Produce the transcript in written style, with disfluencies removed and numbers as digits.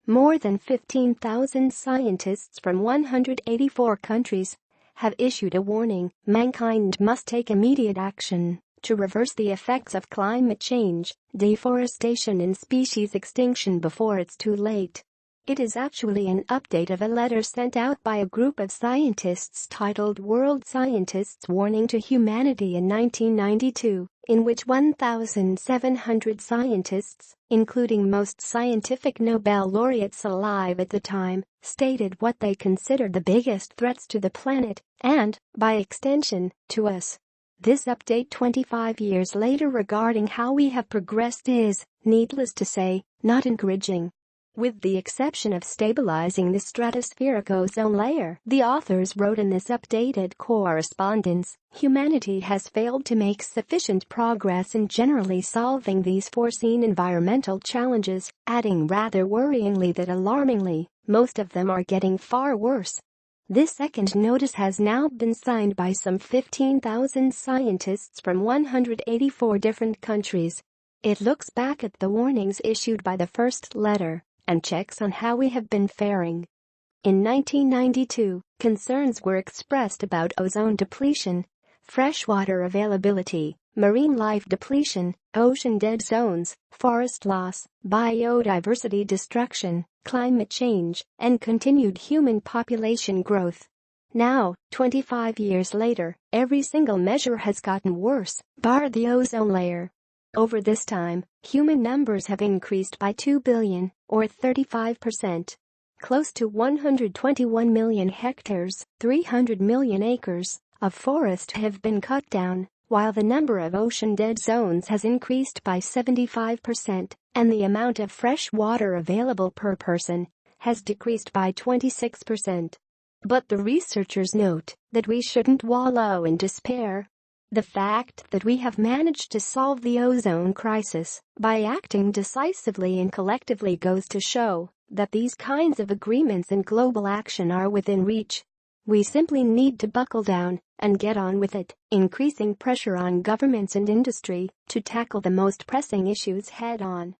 more than 15,000 scientists from 184 countries have issued a warning: mankind must take immediate action to reverse the effects of climate change, deforestation and species extinction before it's too late. It is actually an update of a letter sent out by a group of scientists titled World Scientists Warning to Humanity in 1992, in which 1,700 scientists, including most scientific Nobel laureates alive at the time, stated what they considered the biggest threats to the planet and, by extension, to us. This update 25 years later regarding how we have progressed is, needless to say, not encouraging. With the exception of stabilizing the stratospheric ozone layer, the authors wrote in this updated correspondence, humanity has failed to make sufficient progress in generally solving these foreseen environmental challenges, adding rather worryingly that alarmingly, most of them are getting far worse. This second notice has now been signed by some 15,000 scientists from 184 different countries. It looks back at the warnings issued by the first letter and checks on how we have been faring. In 1992, concerns were expressed about ozone depletion, freshwater availability, marine life depletion, ocean dead zones, forest loss, biodiversity destruction, climate change, and continued human population growth. Now, 25 years later, every single measure has gotten worse, bar the ozone layer. Over this time, human numbers have increased by 2 billion, or 35%. Close to 121 million hectares, 300 million acres, of forest have been cut down, while the number of ocean dead zones has increased by 75%, and the amount of fresh water available per person has decreased by 26%. But the researchers note that we shouldn't wallow in despair. The fact that we have managed to solve the ozone crisis by acting decisively and collectively goes to show that these kinds of agreements and global action are within reach. We simply need to buckle down and get on with it, increasing pressure on governments and industry to tackle the most pressing issues head on.